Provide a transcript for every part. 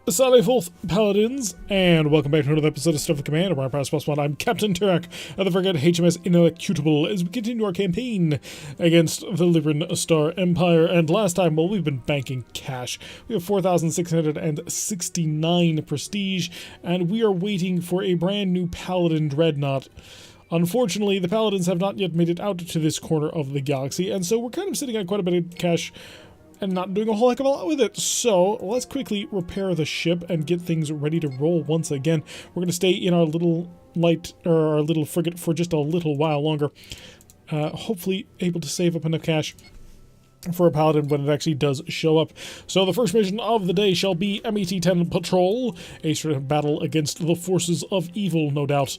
Salve Forth Paladins, and welcome back to another episode of Starfleet Command, Orion Pirates +1. I'm Captain Turak of the frigate HMS Inelucutable as we continue our campaign against the Lyran Star Empire. And last time, well, we've been banking cash. We have 4,669 prestige, and we are waiting for a brand new Paladin dreadnought. Unfortunately, the Paladins have not yet made it out to this corner of the galaxy, and so we're kind of sitting on quite a bit of cash and not doing a whole heck of a lot with it. So let's quickly repair the ship and get things ready to roll once again. We're going to stay in our little our little frigate for just a little while longer. Hopefully able to save up enough cash for a Paladin when it actually does show up. So the first mission of the day shall be MET-10 Patrol, a sort of battle against the forces of evil, no doubt.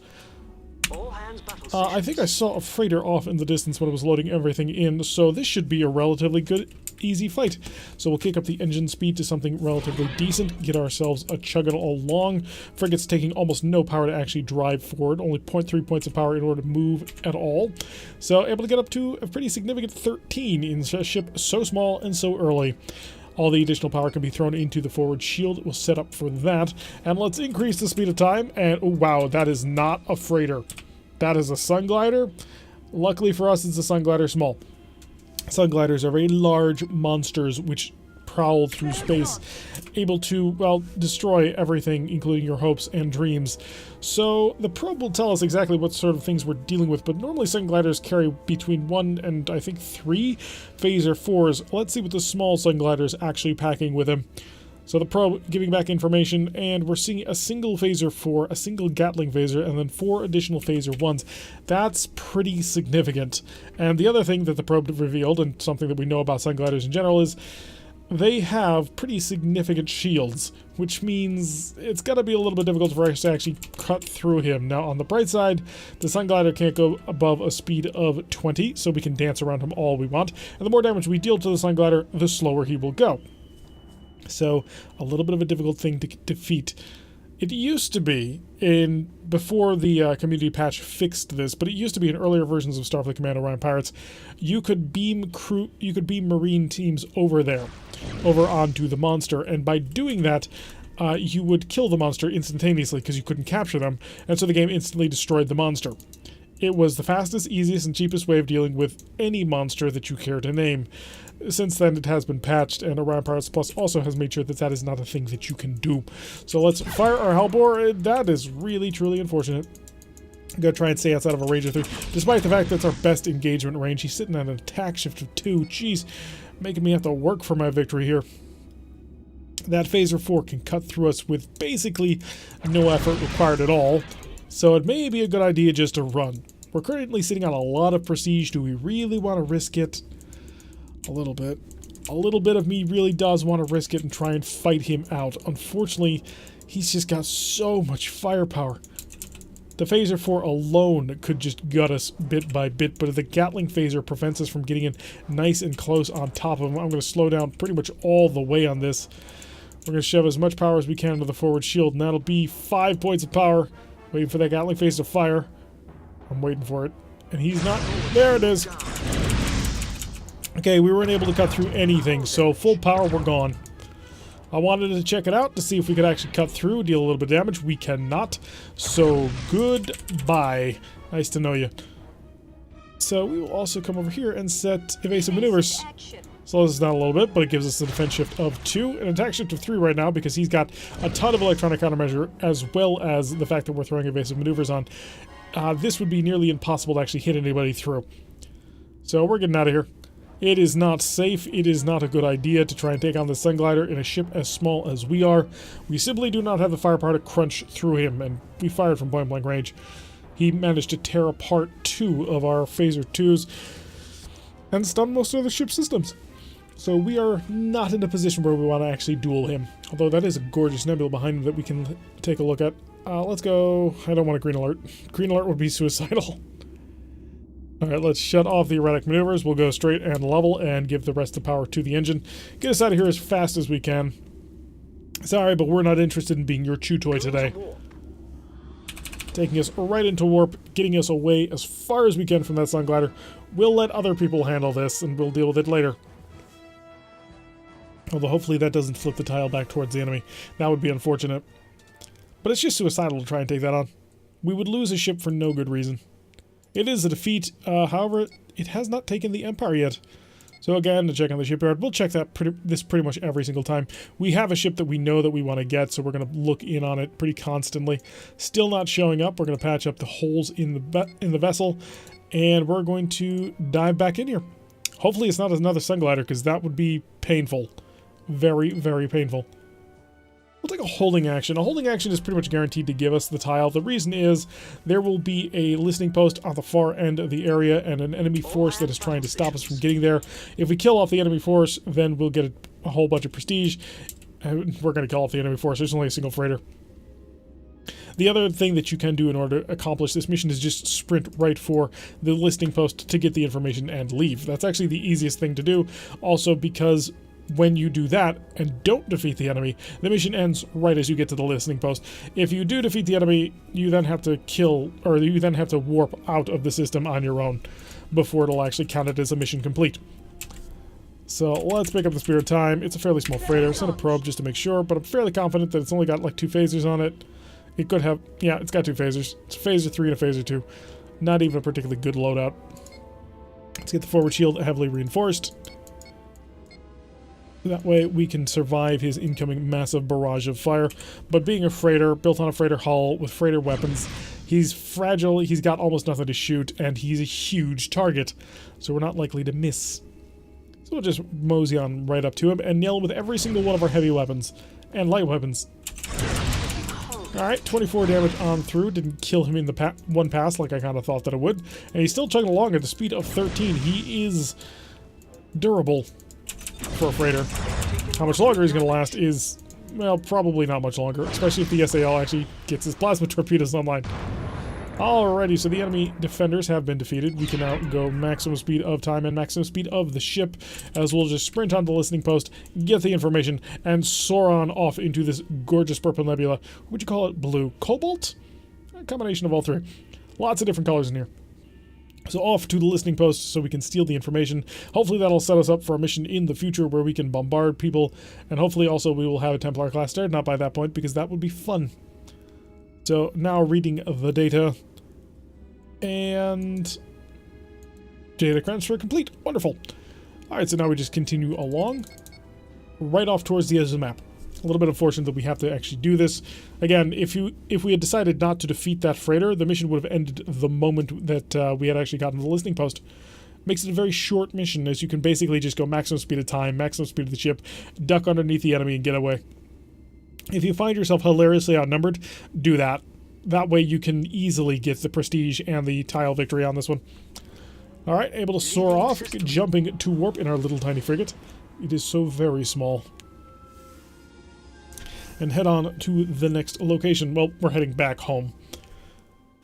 I think I saw a freighter off in the distance when I was loading everything in, so this should be a relatively good, easy fight. So we'll kick up the engine speed to something relatively decent, get ourselves a chugging along. Frigate's taking almost no power to actually drive forward, only 0.3 points of power in order to move at all. So able to get up to a pretty significant 13 in a ship so small and so early. All the additional power can be thrown into the forward shield. We'll set up for that. And let's increase the speed of time. And oh, wow, that is not a freighter. That is a sun glider. Luckily for us, it's a sun glider small. Sun gliders are very large monsters which prowl through space, able to, well, destroy everything, including your hopes and dreams. So the probe will tell us exactly what sort of things we're dealing with, but normally sun gliders carry between 1 and I think 3 phaser 4s. Let's see what the small sun glider is actually packing with him. So the probe giving back information, and we're seeing a single phaser 4, a single Gatling phaser, and then 4 additional phaser 1s. That's pretty significant. And the other thing that the probe revealed, and something that we know about sun gliders in general, is they have pretty significant shields, which means it's going to be a little bit difficult for us to actually cut through him. Now, on the bright side, the sun glider can't go above a speed of 20, so we can dance around him all we want. And the more damage we deal to the sun glider, the slower he will go. So, a little bit of a difficult thing to defeat. It used to be, before the community patch fixed this, but it used to be in earlier versions of Starfleet Command Orion Pirates, you could beam Marine teams over onto the monster, and by doing that, you would kill the monster instantaneously because you couldn't capture them, and so the game instantly destroyed the monster. It was the fastest, easiest, and cheapest way of dealing with any monster that you care to name. Since then, it has been patched, and Orion Pirates Plus also has made sure that that is not a thing that you can do. So let's fire our Hellbore. That is really, truly unfortunate. I'm going to try and stay outside of a range of 3. Despite the fact that's our best engagement range, he's sitting at an attack shift of 2. Jeez, making me have to work for my victory here. That phaser 4 can cut through us with basically no effort required at all. So it may be a good idea just to run. We're currently sitting on a lot of prestige. Do we really want to risk it? A little bit. A little bit of me really does want to risk it and try and fight him out. Unfortunately, he's just got so much firepower. The phaser 4 alone could just gut us bit by bit, but if the Gatling phaser prevents us from getting in nice and close on top of him, I'm going to slow down pretty much all the way on this. We're going to shove as much power as we can into the forward shield, and that'll be 5 points of power. Waiting for that Gatling phaser to fire. I'm waiting for it. And he's not. There it is. Okay, we weren't able to cut through anything, so full power, we're gone. I wanted to check it out to see if we could actually cut through, deal a little bit of damage. We cannot. So, goodbye. Nice to know you. So, we will also come over here and set evasive maneuvers. Slows us down a little bit, but it gives us a defense shift of 2, an attack shift of 3 right now because he's got a ton of electronic countermeasure as well as the fact that we're throwing evasive maneuvers on. This would be nearly impossible to actually hit anybody through. So we're getting out of here. It is not safe. It is not a good idea to try and take on the sun glider in a ship as small as we are. We simply do not have the firepower to crunch through him, and we fired from point blank range. He managed to tear apart 2 of our phaser 2s and stun most of the ship systems. So we are not in a position where we want to actually duel him. Although that is a gorgeous nebula behind him that we can take a look at. Let's go. I don't want a green alert. Green alert would be suicidal. Alright, let's shut off the erratic maneuvers. We'll go straight and level and give the rest of the power to the engine. Get us out of here as fast as we can. Sorry, but we're not interested in being your chew toy today. Taking us right into warp, getting us away as far as we can from that sun glider. We'll let other people handle this, and we'll deal with it later. Although hopefully that doesn't flip the tile back towards the enemy. That would be unfortunate. But it's just suicidal to try and take that on. We would lose a ship for no good reason. It is a defeat, however, it has not taken the Empire yet. So again, to check on the shipyard, we'll check that pretty much every single time. We have a ship that we know that we want to get, so we're going to look in on it pretty constantly. Still not showing up. We're going to patch up the holes in the vessel, and we're going to dive back in here. Hopefully it's not another Sunglider, because that would be painful. Very, very painful. We'll take a holding action. A holding action is pretty much guaranteed to give us the tile. The reason is there will be a listening post on the far end of the area and an enemy force that is trying to stop us from getting there. If we kill off the enemy force, then we'll get a whole bunch of prestige. We're going to kill off the enemy force. There's only a single freighter. The other thing that you can do in order to accomplish this mission is just sprint right for the listening post to get the information and leave. That's actually the easiest thing to do. Also because when you do that and don't defeat the enemy, the mission ends right as you get to the listening post. If you do defeat the enemy, you then have to kill, or you then have to warp out of the system on your own before it'll actually count it as a mission complete. So let's pick up the Spear of Time. It's a fairly small freighter. Send a probe just to make sure, but I'm fairly confident that it's only got like 2 phasers on it. It could have, yeah, it's got 2 phasers. It's a phaser 3 and a phaser 2. Not even a particularly good loadout. Let's get the forward shield heavily reinforced. That way we can survive his incoming massive barrage of fire. But being a freighter, built on a freighter hull with freighter weapons, he's fragile, he's got almost nothing to shoot, and he's a huge target. So we're not likely to miss. So we'll just mosey on right up to him and nail him with every single one of our heavy weapons. And light weapons. Alright, 24 damage on through. Didn't kill him in the one pass like I kind of thought that it would. And he's still chugging along at the speed of 13. He is durable for a freighter. How much longer he's going to last is, well, probably not much longer, especially if the SAL actually gets his plasma torpedoes online. Alrighty, so the enemy defenders have been defeated. We can now go maximum speed of time and maximum speed of the ship, as we'll just sprint on the listening post, get the information, and soar on off into this gorgeous purple nebula. Would you call it blue? Cobalt? A combination of all three. Lots of different colors in here. So off to the listening post so we can steal the information. Hopefully that'll set us up for a mission in the future where we can bombard people. And hopefully also we will have a Templar class Dreadnought by that point, because that would be fun. So now reading the data. And data transfer complete. Wonderful. Alright, so now we just continue along. Right off towards the edge of the map. A little bit unfortunate that we have to actually do this. Again, if we had decided not to defeat that freighter, the mission would have ended the moment that we had actually gotten to the listening post. Makes it a very short mission, as you can basically just go maximum speed of time, maximum speed of the ship, duck underneath the enemy, and get away. If you find yourself hilariously outnumbered, do that. That way you can easily get the prestige and the tile victory on this one. Alright, able to soar off, jumping to warp in our little tiny frigate. It is so very small. And head on to the next location. Well, we're heading back home,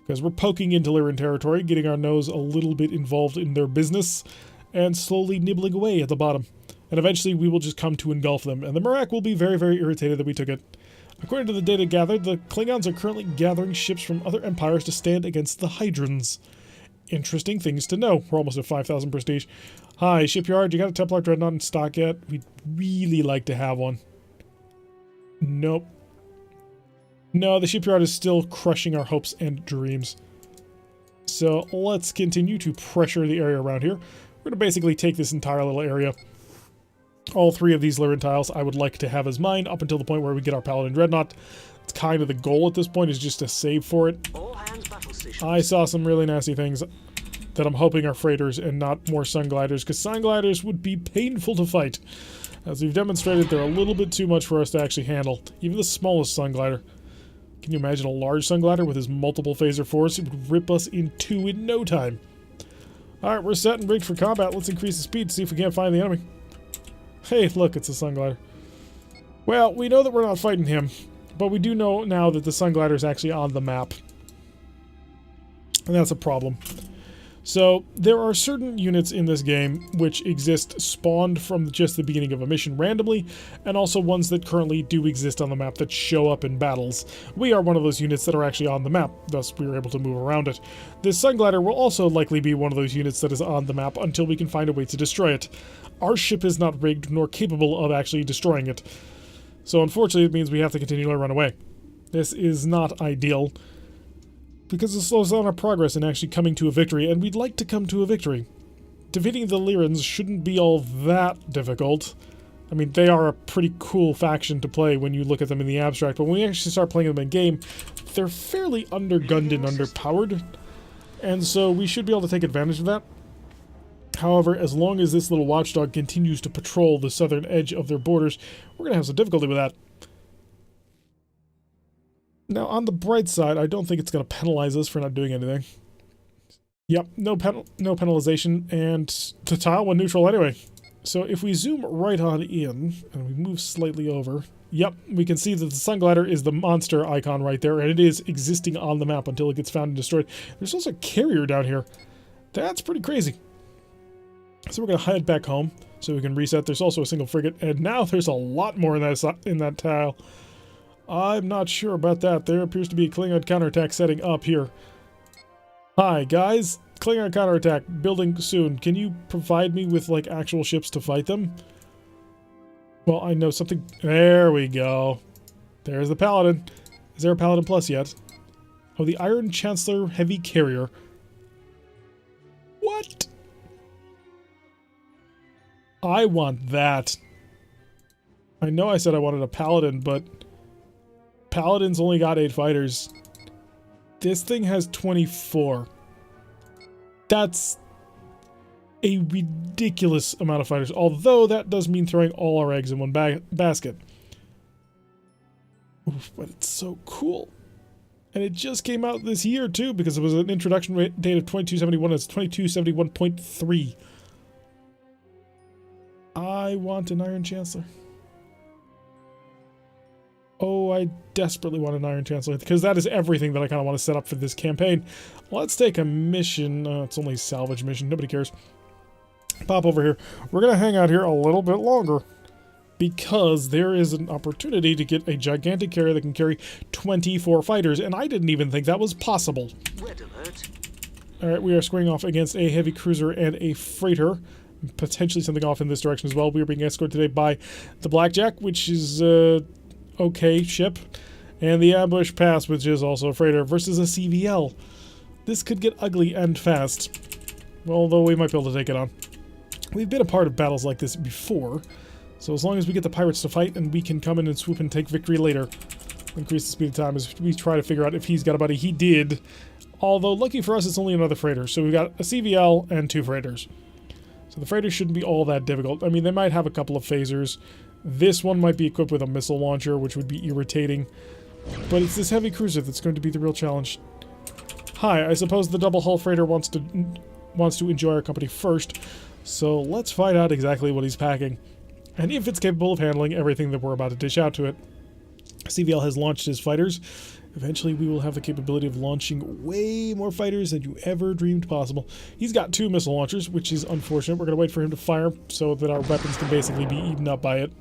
because we're poking into Lyran territory, getting our nose a little bit involved in their business, and slowly nibbling away at the bottom. And eventually we will just come to engulf them, and the Merak will be very, very irritated that we took it. According to the data gathered, the Klingons are currently gathering ships from other empires to stand against the Hydrons. Interesting things to know. We're almost at 5,000 prestige. Hi, shipyard, you got a Templar Dreadnought in stock yet? We'd really like to have one. Nope. No, the shipyard is still crushing our hopes and dreams. So let's continue to pressure the area around here. We're going to basically take this entire little area. All 3 of these Lyran tiles I would like to have as mine up until the point where we get our Paladin Dreadnought. It's kind of the goal at this point, is just to save for it. I saw some really nasty things that I'm hoping are freighters and not more Sungliders, because Sungliders would be painful to fight. As we've demonstrated, they're a little bit too much for us to actually handle. Even the smallest Sunglider. Can you imagine a large Sunglider with his multiple phaser force? It would rip us in 2 in no time. Alright, we're set and rigged for combat. Let's increase the speed to see if we can't find the enemy. Hey, look, it's a Sunglider. Well, we know that we're not fighting him, but we do know now that the Sunglider is actually on the map. And that's a problem. So there are certain units in this game which exist spawned from just the beginning of a mission randomly, and also ones that currently do exist on the map that show up in battles. We are one of those units that are actually on the map, thus we are able to move around it. This Sun Glider will also likely be one of those units that is on the map until we can find a way to destroy it. Our ship is not rigged nor capable of actually destroying it. So unfortunately it means we have to continually run away. This is not ideal, because it slows down our progress in actually coming to a victory, and we'd like to come to a victory. Defeating the Lyrans shouldn't be all that difficult. I mean, they are a pretty cool faction to play when you look at them in the abstract, but when we actually start playing them in game, they're fairly undergunned and underpowered, and so we should be able to take advantage of that. However, as long as this little watchdog continues to patrol the southern edge of their borders, we're going to have some difficulty with that. Now, on the bright side, I don't think it's going to penalize us for not doing anything. Yep, no penalization, and to tile when neutral anyway. So if we zoom right on in, and we move slightly over, yep, we can see that the Sun Glider is the monster icon right there, and it is existing on the map until it gets found and destroyed. There's also a carrier down here. That's pretty crazy. So we're going to head back home so we can reset. There's also a single frigate, and now there's a lot more in that tile. I'm not sure about that. There appears to be a Klingon counterattack setting up here. Hi, guys. Klingon counterattack building soon. Can you provide me with, like, actual ships to fight them? Well, I know something. There we go. There's the Paladin. Is there a Paladin Plus yet? Oh, the Iron Chancellor Heavy Carrier. What? I want that. I know I said I wanted a Paladin, but Paladin's only got 8 fighters. This thing has 24. That's a ridiculous amount of fighters, although that does mean throwing all our eggs in one basket. Oof, but it's so cool. And it just came out this year, too, because it was an introduction date of 2271. It's 2271.3. I want an Iron Chancellor. Oh, I desperately want an Iron Chancellor, because that is everything that I kind of want to set up for this campaign. Let's take a mission. It's only a salvage mission. Nobody cares. Pop over here. We're going to hang out here a little bit longer, because there is an opportunity to get a gigantic carrier that can carry 24 fighters, and I didn't even think that was possible. Red alert. Alright, we are squaring off against a heavy cruiser and a freighter. Potentially something off in this direction as well. We are being escorted today by the Blackjack, which is okay ship, and the Ambush Pass, which is also a freighter, versus a CVL. This could get ugly and fast, although we might be able to take it on. We've been a part of battles like this before, so as long as we get the pirates to fight and we can come in and swoop and take victory later, increase the speed of time as we try to figure out if he's got a buddy. He did, although lucky for us it's only another freighter, so we've got a CVL and 2 freighters. So the freighters shouldn't be all that difficult. I mean, they might have a couple of phasers. This one might be equipped with a missile launcher, which would be irritating. But it's this heavy cruiser that's going to be the real challenge. Hi, I suppose the double hull freighter wants to enjoy our company first. So let's find out exactly what he's packing, and if it's capable of handling everything that we're about to dish out to it. CVL has launched his fighters. Eventually we will have the capability of launching way more fighters than you ever dreamed possible. He's got 2 missile launchers, which is unfortunate. We're going to wait for him to fire so that our weapons can basically be eaten up by it.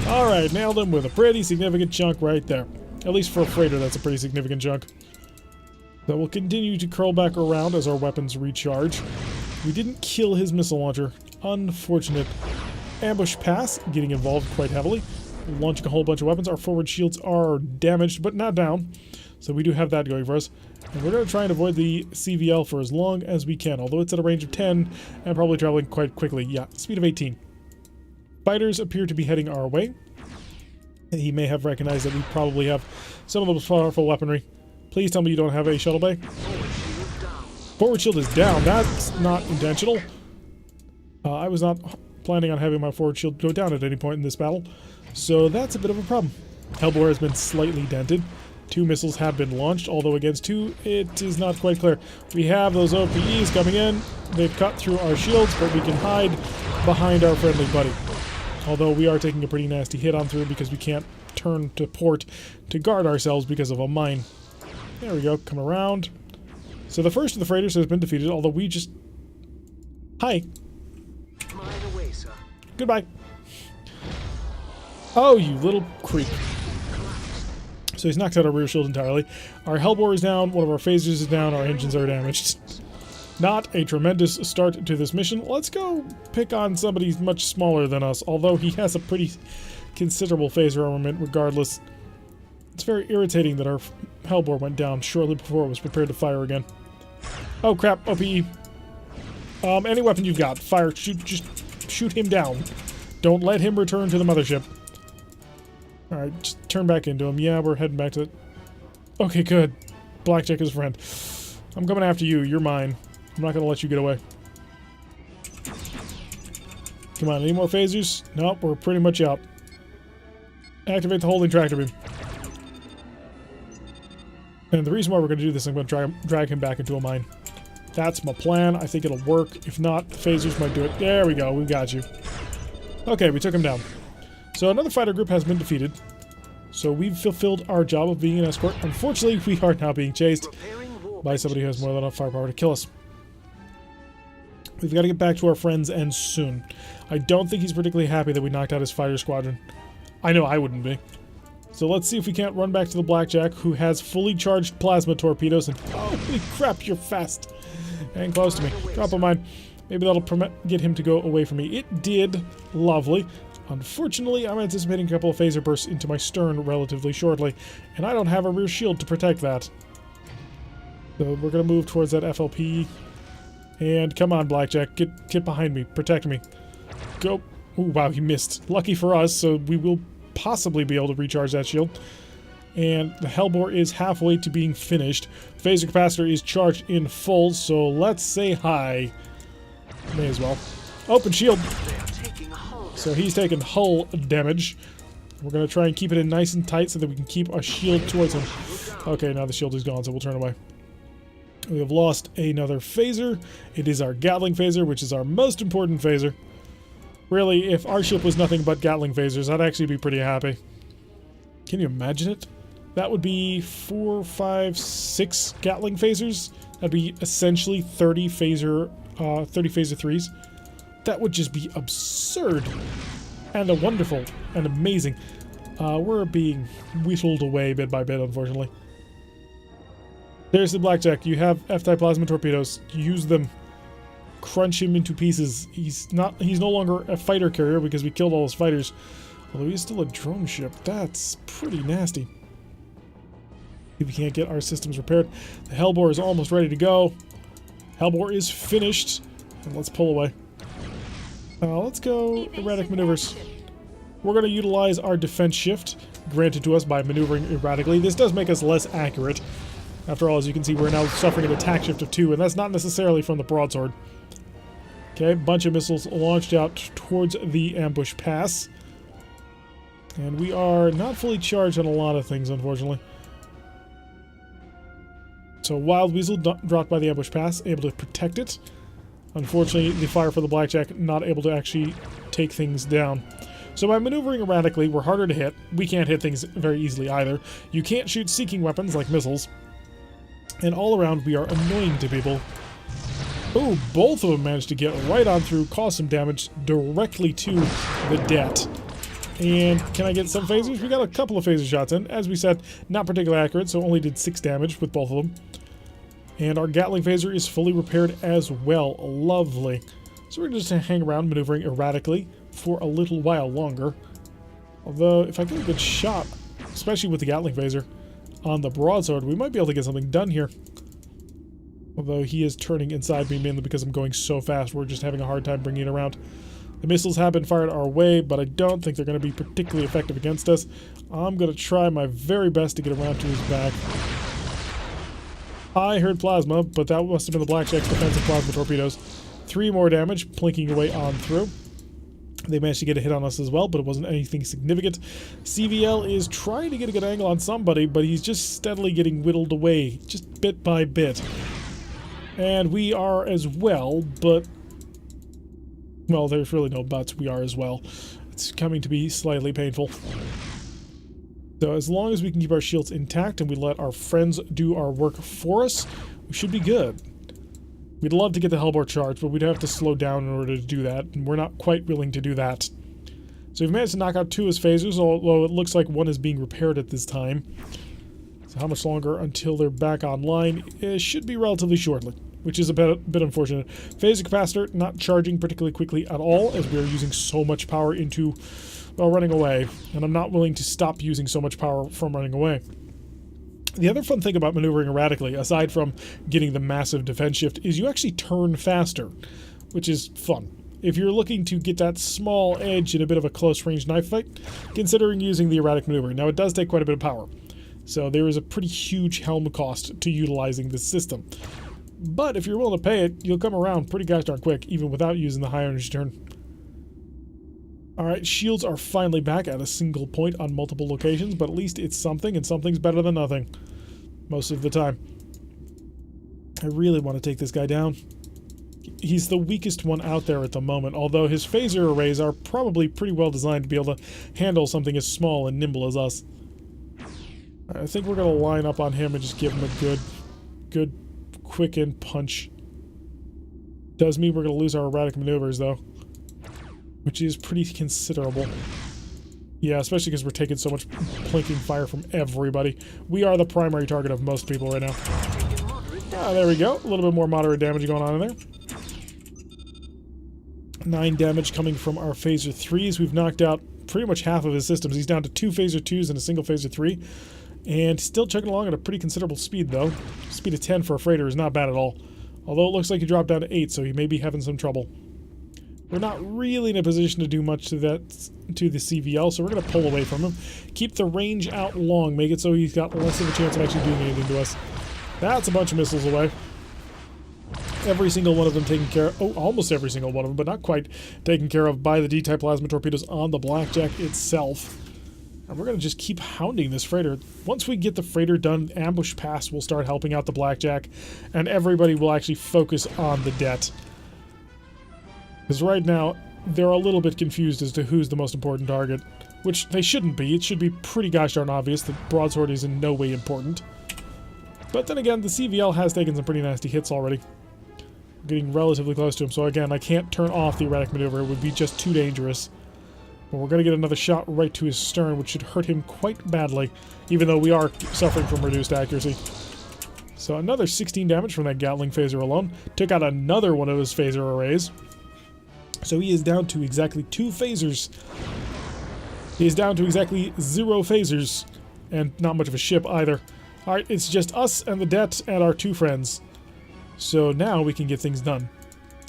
Alright, nailed him with a pretty significant chunk right there. At least for a freighter, that's a pretty significant chunk. So we'll continue to curl back around as our weapons recharge. We didn't kill his missile launcher. Unfortunate. Ambush Pass getting involved quite heavily. Launching a whole bunch of weapons. Our forward shields are damaged, but not down. So we do have that going for us. And we're going to try and avoid the CVL for as long as we can, although it's at a range of 10 and probably traveling quite quickly. Yeah, speed of 18. Fighters appear to be heading our way. He may have recognized that we probably have some of the most powerful weaponry. Please tell me you don't have a shuttle bay. Forward shield is down. That's not intentional. I was not planning on having my forward shield go down at any point in this battle, so that's a bit of a problem. Hellbore has been slightly dented. 2 missiles have been launched, although against 2, it is not quite clear. We have those OPEs coming in. They've cut through our shields, but we can hide behind our friendly buddy. Although we are taking a pretty nasty hit on through because we can't turn to port to guard ourselves because of a mine. There we go, come around. So the first of the freighters has been defeated, although we just... Hi. Mine away, sir. Goodbye. Oh, you little creep. So he's knocked out our rear shield entirely. Our Hellbore is down, one of our phasers is down, our engines are damaged. Not a tremendous start to this mission. Let's go pick on somebody much smaller than us, although he has a pretty considerable phaser armament regardless. It's very irritating that our Hellbore went down shortly before it was prepared to fire again. Oh crap, OPE. Any weapon you've got, fire, just shoot him down. Don't let him return to the mothership. Alright, just turn back into him. Yeah, we're heading back to it. Okay, good. Blackjack is a friend. I'm coming after you, you're mine. I'm not gonna let you get away. Come on, any more phasers? Nope, we're pretty much out. Activate the holding tractor beam. And the reason why we're going to do this, I'm going to drag him back into a mine. That's my plan. I think it'll work. If not, the phasers might do it. There we go. We got you. Okay, we took him down. So another fighter group has been defeated. So we've fulfilled our job of being an escort. Unfortunately, we are now being chased by somebody who has more than enough firepower to kill us. We've got to get back to our friends, and soon. I don't think he's particularly happy that we knocked out his fighter squadron. I know I wouldn't be. So let's see if we can't run back to the Blackjack, who has fully charged plasma torpedoes, and holy crap, you're fast. And close to me. Drop a mine. Maybe that'll get him to go away from me. It did. Lovely. Unfortunately, I'm anticipating a couple of phaser bursts into my stern relatively shortly, and I don't have a rear shield to protect that. So we're going to move towards that FLP. And come on, Blackjack. Get behind me. Protect me. Go. Ooh, wow, he missed. Lucky for us, so we will possibly be able to recharge that shield. And the Hellbore is halfway to being finished. Phaser capacitor is charged in full, so let's say hi. May as well. Open shield. So he's taking hull damage. We're going to try and keep it in nice and tight so that we can keep our shield towards him. Okay, now the shield is gone, so we'll turn away. We have lost another phaser. It is our Gatling phaser, which is our most important phaser. Really, if our ship was nothing but Gatling phasers, I'd actually be pretty happy. Can you imagine it? That would be 4, 5, 6 Gatling phasers. That'd be essentially 30 phaser 3s. That would just be absurd. And wonderful and amazing. We're being whittled away bit by bit, unfortunately. There's the Blackjack. You have F-type plasma torpedoes. Use them. Crunch him into pieces. He's no longer a fighter carrier because we killed all his fighters. Although he's still a drone ship. That's pretty nasty. If we can't get our systems repaired. The Hellbore is almost ready to go. Hellbore is finished. And let's pull away. Let's go erratic maneuvers. We're going to utilize our defense shift, granted to us by maneuvering erratically. This does make us less accurate. After all, as you can see, we're now suffering an attack shift of 2, and that's not necessarily from the broadsword. Okay, bunch of missiles launched out towards the ambush pass. And we are not fully charged on a lot of things, unfortunately. So Wild Weasel dropped by the ambush pass, able to protect it. Unfortunately, the fire for the Blackjack not able to actually take things down. So by maneuvering erratically, we're harder to hit. We can't hit things very easily either. You can't shoot seeking weapons like missiles. And all around, we are annoying to people. Oh, both of them managed to get right on through, cause some damage directly to the det. And can I get some phasers? We got a couple of phaser shots in. As we said, not particularly accurate, so only did 6 damage with both of them. And our Gatling phaser is fully repaired as well. Lovely. So we're just going to hang around maneuvering erratically for a little while longer. Although, if I get a good shot, especially with the Gatling phaser, on the broadsword, we might be able to get something done here. Although he is turning inside me mainly because I'm going so fast, we're just having a hard time bringing it around. The missiles have been fired our way, but I don't think they're going to be particularly effective against us. I'm going to try my very best to get around to his back. I heard plasma, but that must have been the Blackjack's defensive plasma torpedoes. 3 more damage, plinking away on through. They managed to get a hit on us as well, but it wasn't anything significant. CVL is trying to get a good angle on somebody, but he's just steadily getting whittled away, just bit by bit. And we are as well, but... well, there's really no buts. We are as well. It's coming to be slightly painful. So as long as we can keep our shields intact and we let our friends do our work for us, we should be good. We'd love to get the Hellbore charged, but we'd have to slow down in order to do that, and we're not quite willing to do that. So we've managed to knock out 2 of his phasers, although it looks like 1 is being repaired at this time. So how much longer until they're back online? It should be relatively shortly, which is a bit unfortunate. Phaser capacitor not charging particularly quickly at all, as we are using so much power into, well, running away. And I'm not willing to stop using so much power from running away. The other fun thing about maneuvering erratically, aside from getting the massive defense shift, is you actually turn faster, which is fun. If you're looking to get that small edge in a bit of a close-range knife fight, considering using the erratic maneuver. Now, it does take quite a bit of power, so there is a pretty huge helm cost to utilizing this system. But if you're willing to pay it, you'll come around pretty gosh darn quick, even without using the high energy turn. Alright, shields are finally back at a single point on multiple locations, but at least it's something, and something's better than nothing. Most of the time. I really want to take this guy down. He's the weakest one out there at the moment, although his phaser arrays are probably pretty well designed to be able to handle something as small and nimble as us. I think we're going to line up on him and just give him a good quicken punch. Does mean we're going to lose our erratic maneuvers, though, which is pretty considerable. Yeah, especially because we're taking so much plinking fire from everybody. We are the primary target of most people right now. Ah, there we go. A little bit more moderate damage going on in there. 9 damage coming from our Phaser 3s. We've knocked out pretty much half of his systems. He's down to 2 Phaser 2s and a single Phaser 3. And still chugging along at a pretty considerable speed, though. Speed of 10 for a freighter is not bad at all. Although it looks like he dropped down to 8, so he may be having some trouble. We're not really in a position to do much to the CVL, so we're going to pull away from him. Keep the range out long, make it so he's got less of a chance of actually doing anything to us. That's a bunch of missiles away. Every single one of them taken care of. Oh, almost every single one of them, but not quite taken care of by the D-type plasma torpedoes on the Blackjack itself. And we're going to just keep hounding this freighter. Once we get the freighter done, ambush pass will start helping out the Blackjack, and everybody will actually focus on the det. Because right now, they're a little bit confused as to who's the most important target, which they shouldn't be. It should be pretty gosh darn obvious that broadsword is in no way important. But then again, the CVL has taken some pretty nasty hits already. I'm getting relatively close to him, so again, I can't turn off the erratic maneuver. It would be just too dangerous. But we're going to get another shot right to his stern, which should hurt him quite badly, even though we are suffering from reduced accuracy. So another 16 damage from that Gatling phaser alone. Took out another one of his phaser arrays. So he is down to exactly 2 phasers. He is down to exactly 0 phasers. And not much of a ship either. Alright, it's just us and the det and our 2 friends. So now we can get things done.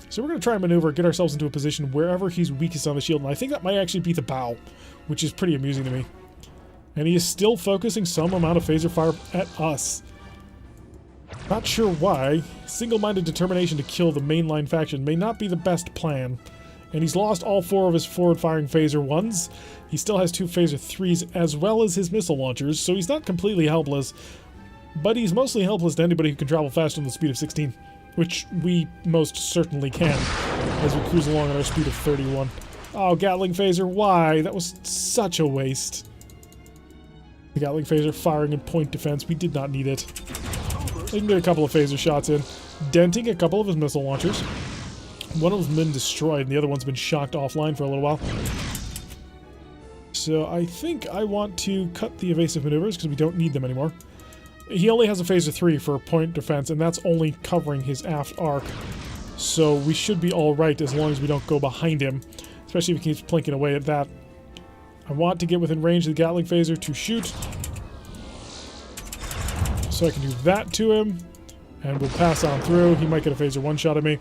So we're going to try and maneuver, get ourselves into a position wherever he's weakest on the shield. And I think that might actually be the bow, which is pretty amusing to me. And he is still focusing some amount of phaser fire at us. Not sure why. Single-minded determination to kill the mainline faction may not be the best plan. And he's lost all 4 of his forward-firing Phaser 1s. He still has 2 Phaser 3s, as well as his missile launchers, so he's not completely helpless. But he's mostly helpless to anybody who can travel faster than the speed of 16, which we most certainly can, as we cruise along at our speed of 31. Oh, Gatling Phaser, why? That was such a waste. The Gatling Phaser firing in point defense, we did not need it. We can get a couple of Phaser shots in, denting a couple of his missile launchers. One of them's been destroyed, and the other one's been shocked offline for a little while. So I think I want to cut the evasive maneuvers, because we don't need them anymore. He only has a Phaser 3 for point defense, and that's only covering his aft arc. So we should be alright as long as we don't go behind him, especially if he keeps plinking away at that. I want to get within range of the Gatling Phaser to shoot. So I can do that to him, and we'll pass on through. He might get a Phaser 1 shot at me.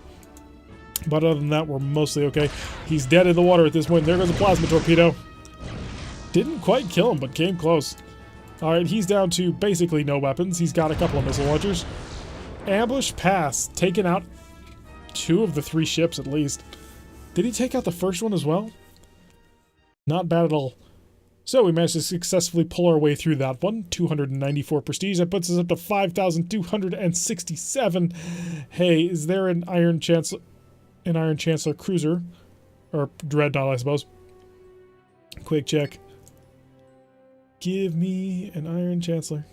But other than that, we're mostly okay. He's dead in the water at this point. There goes a plasma torpedo. Didn't quite kill him, but came close. Alright, he's down to basically no weapons. He's got a couple of missile launchers. Ambush pass. Taken out 2 of the 3 ships, at least. Did he take out the first one as well? Not bad at all. So we managed to successfully pull our way through that one. 294 prestige. That puts us up to 5,267. Hey, is there an Iron Chancellor cruiser? Or Dreadnought, I suppose. Quick check. Give me an Iron Chancellor.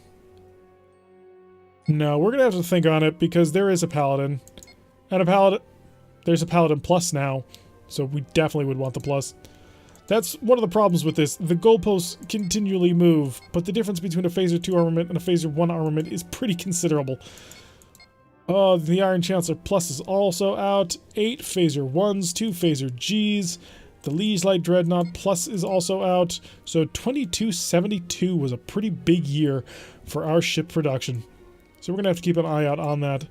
No, we're gonna have to think on it because there is a Paladin. And a Paladin... There's a Paladin Plus now. So we definitely would want the Plus. That's one of the problems with this. The goalposts continually move, but the difference between a Phaser 2 armament and a Phaser 1 armament is pretty considerable. The Iron Chancellor Plus is also out. 8 Phaser 1s, 2 Phaser Gs. The Liege Light Dreadnought Plus is also out. So 2272 was a pretty big year for our ship production. So we're going to have to keep an eye out on that.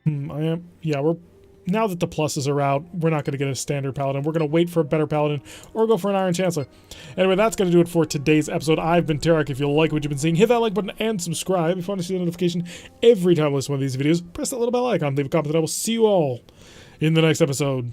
Now that the pluses are out, we're not going to get a standard Paladin. We're going to wait for a better Paladin or go for an Iron Chancellor. Anyway, that's going to do it for today's episode. I've been Tarek. If you like what you've been seeing, hit that like button and subscribe. If you want to see the notification every time I list one of these videos, press that little bell icon, leave a comment, and I will see you all in the next episode.